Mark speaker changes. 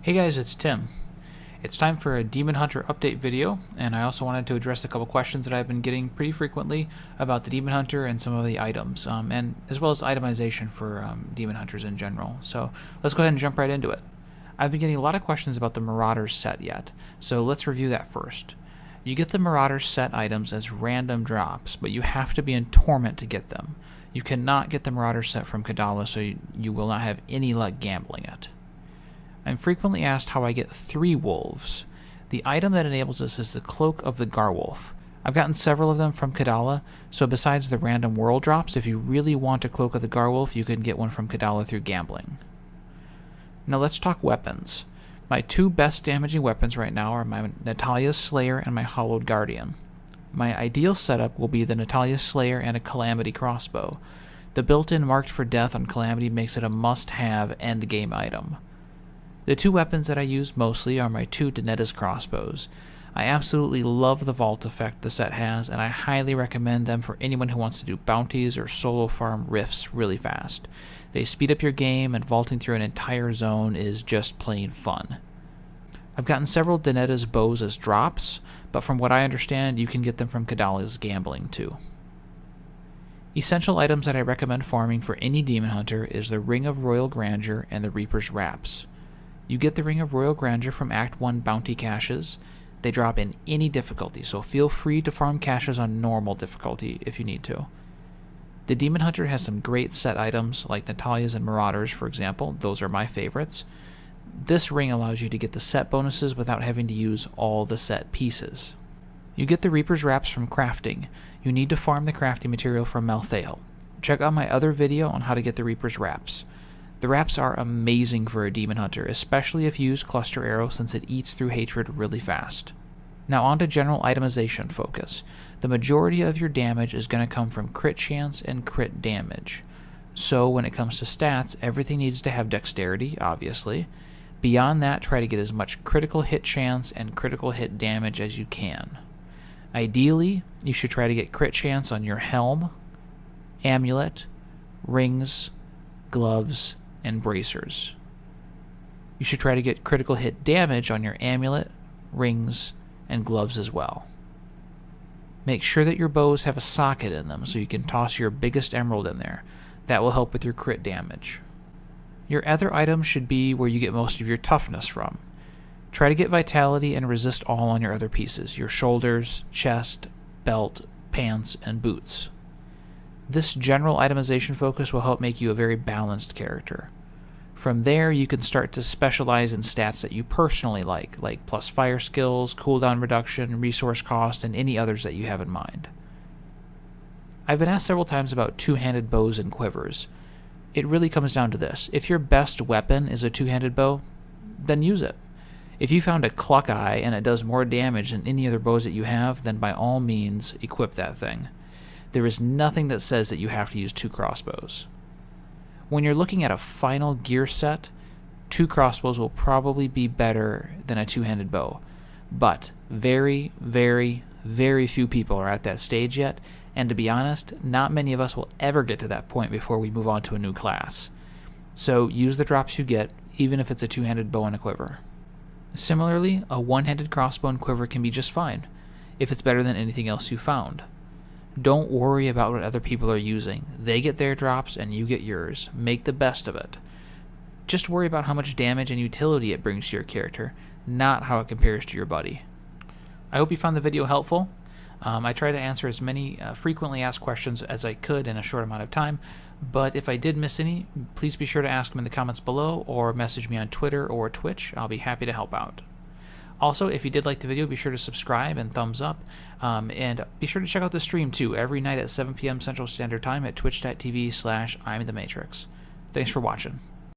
Speaker 1: Hey guys, it's Tim. It's time for a Demon Hunter update video, and I also wanted to address a couple questions that I've been getting pretty frequently about the Demon Hunter and some of the items, and as well as itemization for Demon Hunters in general. So let's go ahead and jump right into it. I've been getting a lot of questions about the Marauders Set yet, so let's review that first. You get the Marauders Set items as random drops, but you have to be in Torment to get them. You cannot get the Marauders Set from Kadala, so you will not have any luck gambling it. I'm frequently asked how I get 3 wolves. The item that enables this is the Cloak of the Garwolf. I've gotten several of them from Kadala, so besides the random world drops, if you really want a Cloak of the Garwolf, you can get one from Kadala through gambling. Now let's talk weapons. My 2 best damaging weapons right now are my Natalia's Slayer and my Hollowed Guardian. My ideal setup will be the Natalia's Slayer and a Calamity crossbow. The built-in Marked for Death on Calamity makes it a must-have endgame item. The 2 weapons that I use mostly are my 2 Danetta's crossbows. I absolutely love the vault effect the set has, and I highly recommend them for anyone who wants to do bounties or solo farm rifts really fast. They speed up your game, and vaulting through an entire zone is just plain fun. I've gotten several Danetta's bows as drops, but from what I understand, you can get them from Kadala's gambling too. Essential items that I recommend farming for any Demon Hunter is the Ring of Royal Grandeur and the Reaper's Wraps. You get the Ring of Royal Grandeur from Act 1 bounty caches. They drop in any difficulty, so feel free to farm caches on normal difficulty if you need to. The Demon Hunter has some great set items, like Natalia's and Marauders, for example. Those are my favorites. This ring allows you to get the set bonuses without having to use all the set pieces. You get the Reaper's Wraps from crafting. You need to farm the crafting material from Malthael. Check out my other video on how to get the Reaper's Wraps. The wraps are amazing for a Demon Hunter, especially if you use Cluster Arrow since it eats through hatred really fast. Now on to general itemization focus. The majority of your damage is going to come from crit chance and crit damage. So when it comes to stats, everything needs to have dexterity, obviously. Beyond that, try to get as much critical hit chance and critical hit damage as you can. Ideally, you should try to get crit chance on your helm, amulet, rings, gloves, and bracers. You should try to get critical hit damage on your amulet, rings, and gloves as well. Make sure that your bows have a socket in them so you can toss your biggest emerald in there. That will help with your crit damage. Your other items should be where you get most of your toughness from. Try to get vitality and resist all on your other pieces, your shoulders, chest, belt, pants, and boots. This general itemization focus will help make you a very balanced character. From there, you can start to specialize in stats that you personally like plus fire skills, cooldown reduction, resource cost, and any others that you have in mind. I've been asked several times about 2-handed bows and quivers. It really comes down to this. If your best weapon is a 2-handed bow, then use it. If you found a Cluck Eye and it does more damage than any other bows that you have, then by all means, equip that thing. There is nothing that says that you have to use 2 crossbows. When you're looking at a final gear set, 2 crossbows will probably be better than a 2-handed bow. But very, very, very few people are at that stage yet, and to be honest, not many of us will ever get to that point before we move on to a new class. So use the drops you get, even if it's a 2-handed bow and a quiver. Similarly, a 1-handed crossbow and quiver can be just fine, if it's better than anything else you found. Don't worry about what other people are using. They get their drops and you get yours. Make the best of it. Just worry about how much damage and utility it brings to your character, not how it compares to your buddy. I hope you found the video helpful. I try to answer as many frequently asked questions as I could in a short amount of time, but if I did miss any, please be sure to ask them in the comments below or message me on Twitter or Twitch. I'll be happy to help out. Also, if you did like the video, be sure to subscribe and thumbs up, and be sure to check out the stream too, every night at 7 p.m. Central Standard Time at twitch.tv/I'mTheMatrix. Thanks for watching.